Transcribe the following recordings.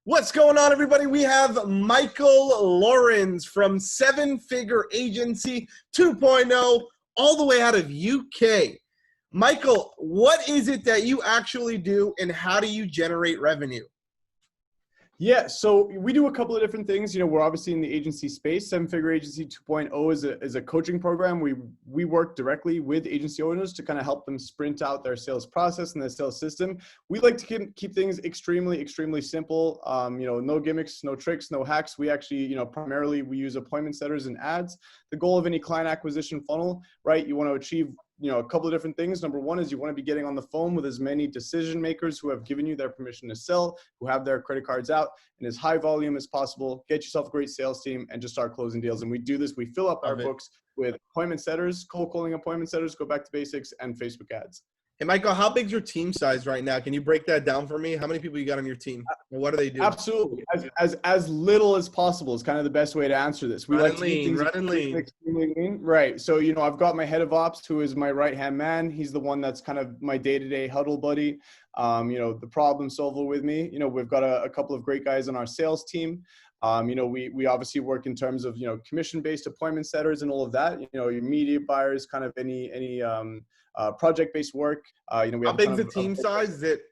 What's going on, everybody? We have Michael Lawrence from Seven Figure Agency 2.0 all the way out of UK. Michael, what is it that you actually do and how do you generate revenue? Yeah, so we do a couple of different things. We're obviously in the agency space. Seven Figure Agency 2.0 is a coaching program. We work directly with agency owners to kind of help them sprint out their sales process and their sales system. We like to keep things extremely simple. No gimmicks, no tricks, no hacks. We actually, primarily we use appointment setters and ads. The goal of any client acquisition funnel, right? You want to achieve a couple of different things. Number one is you want to be getting on the phone with as many decision makers who have given you their permission to sell, who have their credit cards out, in as high volume as possible. Get yourself a great sales team and just start closing deals. And we do this. We fill up our books with appointment setters, cold calling appointment setters, go back to basics, and Facebook ads. Hey, Michael, how big's your team size right now? Can you break that down for me? How many people you got on your team? And what do they do? Absolutely. As little as possible is kind of the best way to answer this. We like to keep things extremely lean. Right. So, I've got my head of ops, who is my right-hand man. He's the one that's kind of my day-to-day huddle buddy, the problem solver with me. We've got a couple of great guys on our sales team. We obviously work in terms of, commission-based appointment setters and all of that, your immediate buyers, kind of any project-based work. How big is the team size? Is it,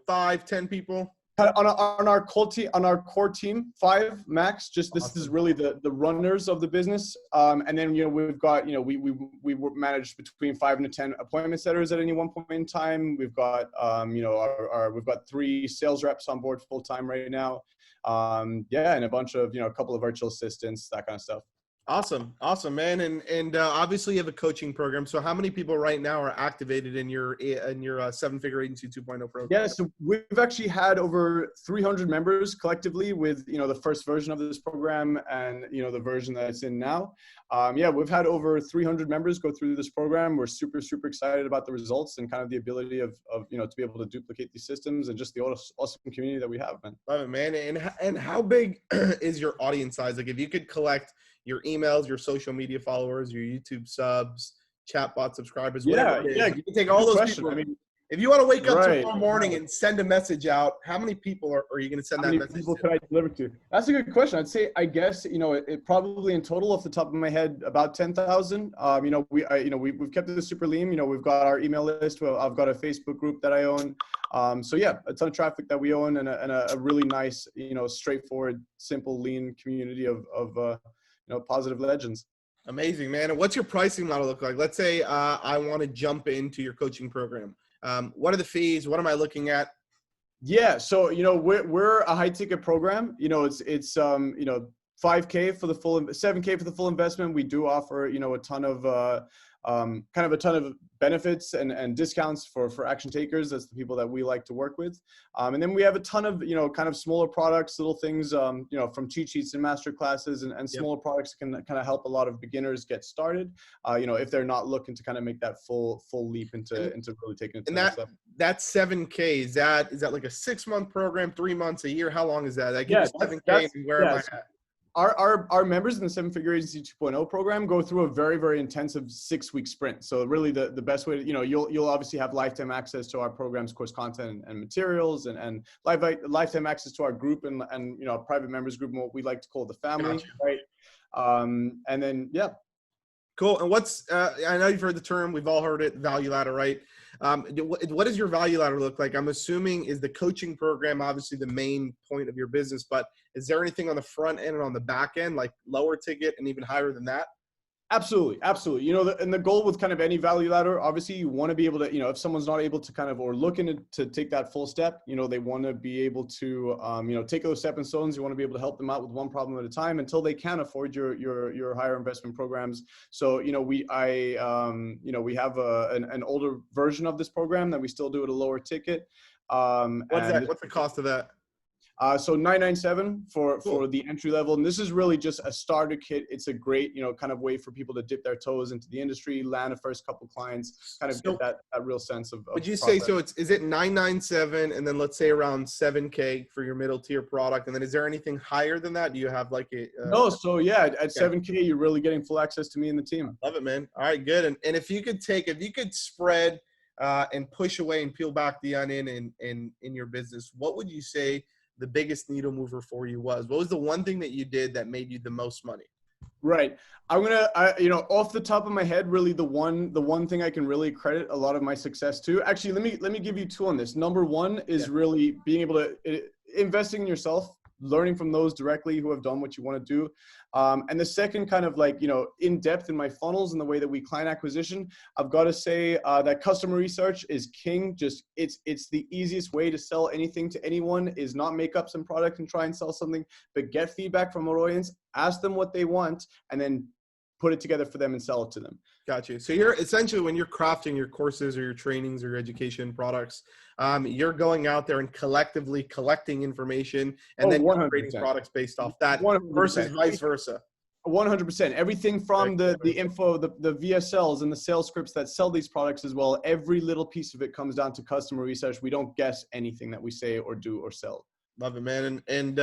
5, 10 people? On our core team, 5 max. Just this is really the runners of the business. And then we've got we manage between 5 and 10 appointment setters at any one point in time. We've got we've got 3 sales reps on board full time right now. And a bunch of a couple of virtual assistants, that kind of stuff. Awesome, man. And obviously you have a coaching program. So how many people right now are activated in your Seven Figure Agency 2.0 program? Yeah, so we've actually had over 300 members collectively with the first version of this program and the version that it's in now. We've had over 300 members go through this program. We're super excited about the results and kind of the ability of to be able to duplicate these systems and just the awesome community that we have, man. Love it, man. And how big is your audience size? Like, if you could collect your emails, your social media followers, your YouTube subs, chatbot subscribers, whatever it is. You can take all those people. I mean, if you want to wake up tomorrow morning and send a message out, how many people are you going to send that message to? How many people could I deliver to? That's a good question. I'd say, I guess, it probably in total, off the top of my head, about 10,000. We've kept it super lean. We've got our email list. I've got a Facebook group that I own. A ton of traffic that we own and a really nice, straightforward, simple, lean community of positive legends. Amazing, man. And what's your pricing model look like? Let's say I want to jump into your coaching program. What are the fees? What am I looking at? Yeah, so we're a high ticket program. It's 5K for the full, 7K for the full investment. We do offer a ton of benefits and discounts for action takers. That's the people that we like to work with. And then we have a ton of, kind of smaller products, little things, from cheat sheets and master classes and smaller products can kind of help a lot of beginners get started, if they're not looking to kind of make that full leap into really taking it to the next level. That 7K, is that like a 6-month program, 3 months, a year? How long is that? That gives 7K. Where am I at? Our members in the Seven Figure Agency 2.0 program go through a very intensive 6-week sprint. So really the best way to, you'll obviously have lifetime access to our program's course content and materials and lifetime access to our group and our private members group, and what we like to call the family, right? And then, yeah. Cool. And what's, I know you've heard the term, we've all heard it, value ladder, right? What does your value ladder look like? I'm assuming is the coaching program obviously the main point of your business, but is there anything on the front end and on the back end, like lower ticket and even higher than that? Absolutely. And the goal with kind of any value ladder, obviously you want to be able to, if someone's not able to kind of, or looking to take that full step, they want to be able to, take those stepping stones. You want to be able to help them out with one problem at a time until they can afford your higher investment programs. So, we have an older version of this program that we still do at a lower ticket. What's the cost of that? So $997 for the entry level. And this is really just a starter kit. It's a great, kind of way for people to dip their toes into the industry, land a first couple clients, kind of get that real sense of would you say, so is it $997 and then let's say around 7K for your middle tier product? And then is there anything higher than that? Do you have like a no, so yeah, at 7K, you're really getting full access to me and the team. Love it, man. All right, good. And if you could spread and push away and peel back the onion in your business, what would you say the biggest needle mover for you was? What was the one thing that you did that made you the most money? Right. Off the top of my head, really the one thing I can really credit a lot of my success to. Actually, let me give you two on this. Number one is really being able to investing in yourself, learning from those directly who have done what you want to do. And the second kind of like, in depth in my funnels and the way that we client acquisition, I've got to say that customer research is king. Just it's the easiest way to sell anything to anyone is not make up some product and try and sell something, but get feedback from our audience, ask them what they want, and then put it together for them and sell it to them. Got you. So you're essentially, when you're crafting your courses or your trainings or your education products, you're going out there and collectively collecting information and then creating products based off that 100%. Versus vice versa. 100%. Everything from the info, the VSLs and the sales scripts that sell these products as well. Every little piece of it comes down to customer research. We don't guess anything that we say or do or sell. Love it, man. And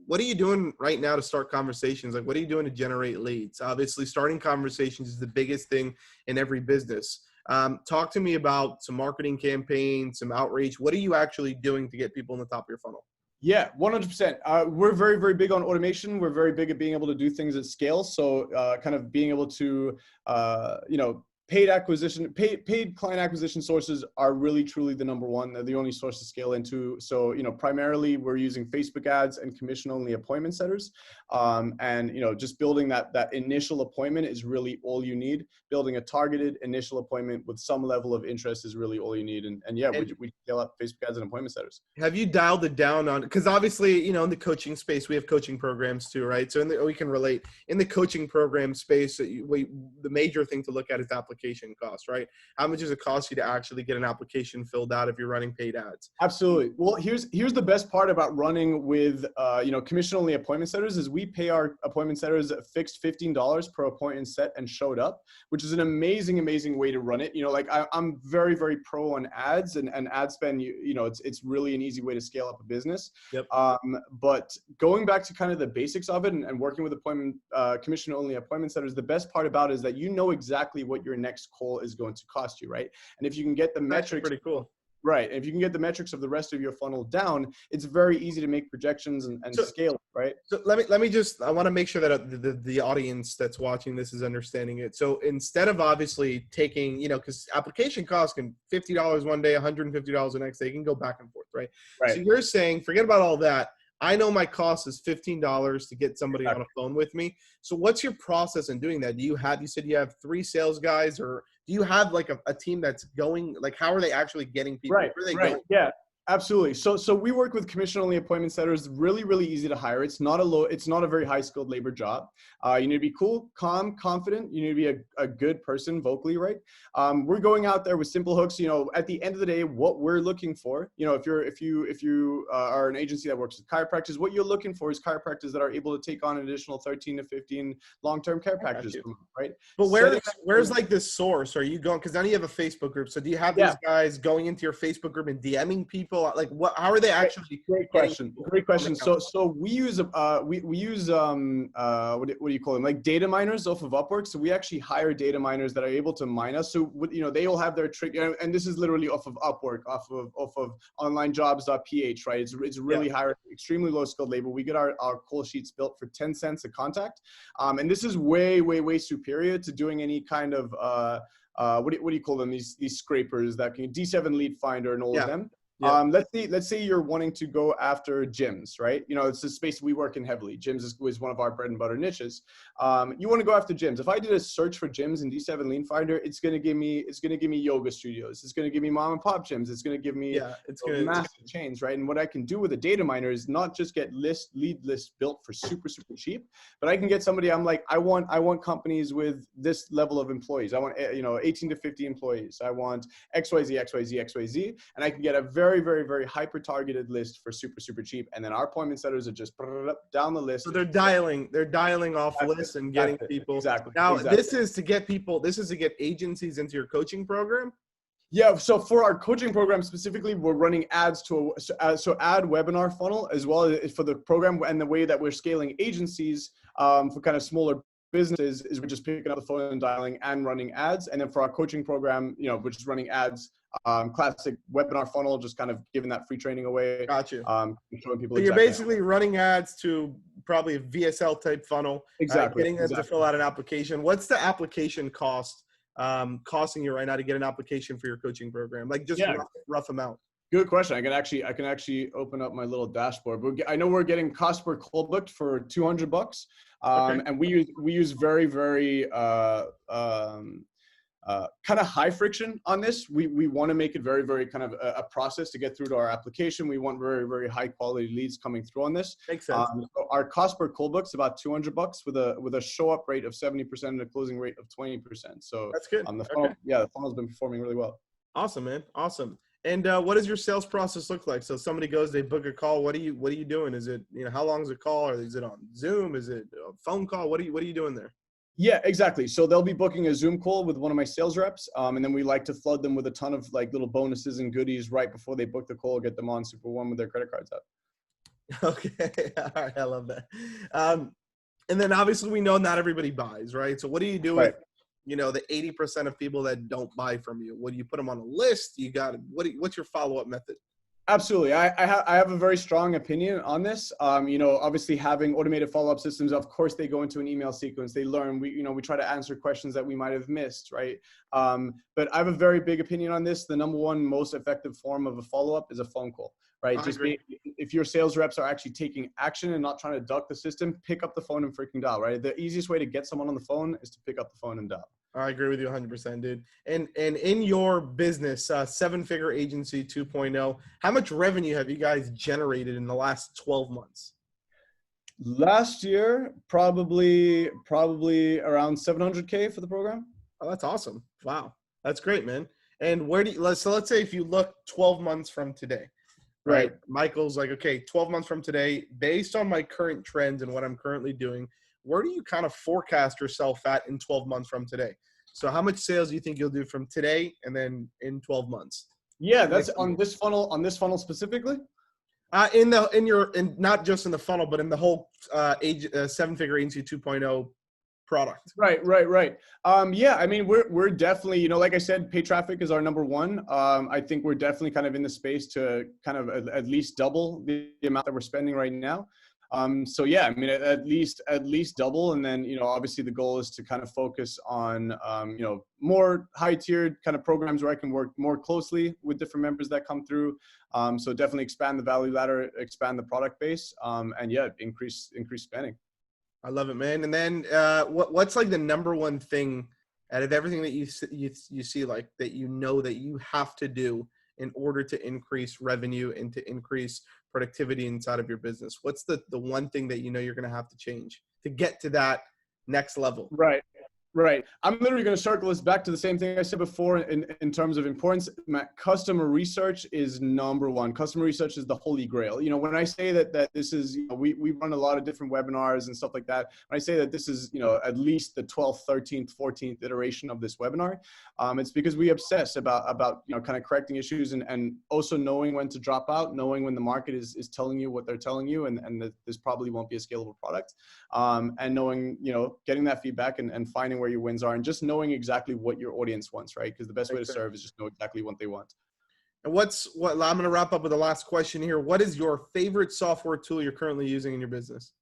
what are you doing right now to start conversations? Like, what are you doing to generate leads? Obviously, starting conversations is the biggest thing in every business. Talk to me about some marketing campaigns, some outreach. What are you actually doing to get people in the top of your funnel? Yeah, 100%. We're very, very big on automation. We're very big at being able to do things at scale. So kind of being able to, paid client acquisition sources are really truly the number one. They're the only source to scale into. So, primarily we're using Facebook ads and commission only appointment setters. And, just building that initial appointment is really all you need. Building a targeted initial appointment with some level of interest is really all you need. And we scale up Facebook ads and appointment setters. Have you dialed it down on, because obviously, in the coaching space, we have coaching programs too, right? So we can relate in the coaching program space. The major thing to look at is application cost, right? How much does it cost you to actually get an application filled out if you're running paid ads? Absolutely. Well, here's the best part about running with commission only appointment setters is we pay our appointment setters a fixed $15 per appointment set and showed up, which is an amazing way to run it. I'm very, very pro on ads and ad spend. It's really an easy way to scale up a business. Yep. But going back to kind of the basics of it and working with commission only appointment setters, the best part about it is that exactly what your next call is going to cost you, right? And if you can get the metrics, pretty cool. Right. If you can get the metrics of the rest of your funnel down, it's very easy to make projections and scale it, right? So let me I want to make sure that the audience that's watching this is understanding it. So instead of obviously taking, because application costs can $50 one day, $150 the next day, you can go back and forth, right? Right. So you're saying, forget about all that. I know my cost is $15 to get somebody on a phone with me. So what's your process in doing that? You said you have 3 sales guys, or do you have like a team that's going, like, how are they actually getting people? Right. Where are they right. going? Yeah. Absolutely. So we work with commission only appointment setters. Really, really easy to hire. It's not a very high skilled labor job. You need to be cool, calm, confident. You need to be a good person vocally, right? We're going out there with simple hooks. At the end of the day, what we're looking for, if you are an agency that works with chiropractors, what you're looking for is chiropractors that are able to take on an additional 13 to 15 long-term care packages, right? But where's like this source? Are you going, because now you have a Facebook group. So do you have these guys going into your Facebook group and DMing people? Like, how are they actually? Great question. So we use what do you call them? Like data miners off of Upwork. So we actually hire data miners that are able to mine us. So they all have their trick, and this is literally off of Upwork, off of onlinejobs.ph, right? It's really high, extremely low skilled labor. We get our call sheets built for 10 cents a contact, and this is way superior to doing any kind of what do you call them? These scrapers that can D7 Lead Finder and all of them. Yeah. Let's say you're wanting to go after gyms, right? It's a space we work in heavily. Gyms is one of our bread and butter niches. You want to go after gyms. If I did a search for gyms in D7 Lead Finder, it's going to give me yoga studios. It's going to give me mom and pop gyms. It's going to give me massive chains, right? And what I can do with a data miner is not just get lead lists built for super cheap, but I can get somebody. I'm like, I want companies with this level of employees. I want 18 to 50 employees. I want XYZ, and I can get a very hyper targeted list for super cheap, and then our appointment setters are just down the list. So they're dialing off lists and getting people. Exactly. Now this is to get agencies into your coaching program. Yeah. So for our coaching program specifically, we're running ads to ad webinar funnel as well as for the program, and the way that we're scaling agencies for kind of smaller businesses is we're just picking up the phone and dialing and running ads. And then for our coaching program, we're just running ads, classic webinar funnel, just kind of giving that free training away. Gotcha. Showing people so you're basically running ads to probably a VSL type funnel. Exactly. Getting them to fill out an application. What's the application cost costing you right now to get an application for your coaching program? Like just rough amount. Good question. I can actually open up my little dashboard. But I know we're getting cost per call booked for $200. And we use very, very kind of high friction on this. We want to make it very, very kind of a process to get through to our application. We want very, very high quality leads coming through on this. Makes sense. So our cost per call book's about $200 with a show up rate of 70% and a closing rate of 20%. So that's good. The funnel's been performing really well. Awesome, man. Awesome. And what does your sales process look like? So somebody goes, they book a call. What are you doing? Is it, how long is a call? Or is it on Zoom? Is it a phone call? What are you doing there? Yeah, exactly. So they'll be booking a Zoom call with one of my sales reps. And then we like to flood them with a ton of like little bonuses and goodies right before they book the call, get them on Super One with their credit cards out. Okay. All right. I love that. And then obviously we know not everybody buys, right? So what do you do with, the 80% of people that don't buy from you? What do you put them on a list? What's your follow-up method? Absolutely. I have a very strong opinion on this. Obviously having automated follow-up systems, of course, they go into an email sequence. They learn, we try to answer questions that we might have missed, right? But I have a very big opinion on this. The number one most effective form of a follow-up is a phone call, right? If your sales reps are actually taking action and not trying to duck the system, pick up the phone and freaking dial, right? The easiest way to get someone on the phone is to pick up the phone and dial. I agree with you 100%, dude. And in your business, seven-figure agency 2.0, how much revenue have you guys generated in the last 12 months? Last year, probably around $700K for the program. Oh, that's awesome. Wow. That's great, man. And let's say if you look 12 months from today, right? Michael's like, okay, 12 months from today, based on my current trends and what I'm currently doing, where do you kind of forecast yourself at in 12 months from today? So how much sales do you think you'll do from today and then in 12 months? Yeah, that's on this funnel specifically? In not just in the funnel, but in the whole seven-figure agency 2.0 product. Right. Yeah, I mean, we're definitely, like I said, paid traffic is our number one. I think we're definitely kind of in the space to kind of at least double the amount that we're spending right now. So yeah, I mean, at least double. And then, obviously the goal is to kind of focus on, more high tiered kind of programs where I can work more closely with different members that come through. So definitely expand the value ladder, expand the product base, and yeah, increase spending. I love it, man. And then, what's like the number one thing out of everything that you see, like that, that you have to do in order to increase revenue and to increase productivity inside of your business? What's the one thing that you're going to have to change to get to that next level? Right. I'm literally going to circle this back to the same thing I said before in terms of importance. Customer research is number one. Customer research is the holy grail. When I say that this is, we run a lot of different webinars and stuff like that. When I say that this is, at least the 12th, 13th, 14th iteration of this webinar, it's because we obsess about kind of correcting issues and also knowing when to drop out, knowing when the market is telling you what they're telling you and that this probably won't be a scalable product. And knowing, getting that feedback and finding where your wins are and just knowing exactly what your audience wants, right? Because the best way to serve is just know exactly what they want. And what I'm going to wrap up with the last question here. What is your favorite software tool you're currently using in your business?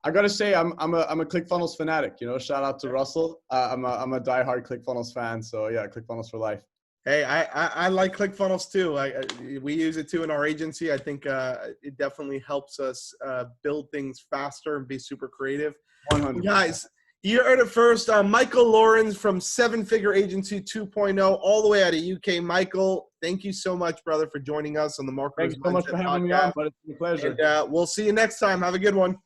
I got to say, I'm a ClickFunnels fanatic, shout out to Russell. I'm a diehard ClickFunnels fan. So yeah, ClickFunnels for life. Hey, I like ClickFunnels too. We use it too in our agency. I think it definitely helps us build things faster and be super creative. 100%. Guys, you heard it first. Michael Lawrence from Seven Figure Agency 2.0, all the way out of UK. Michael, thank you so much, brother, for joining us on the Marketers Mindset Podcast. Thanks so much for having me on, but it's a pleasure. And we'll see you next time. Have a good one.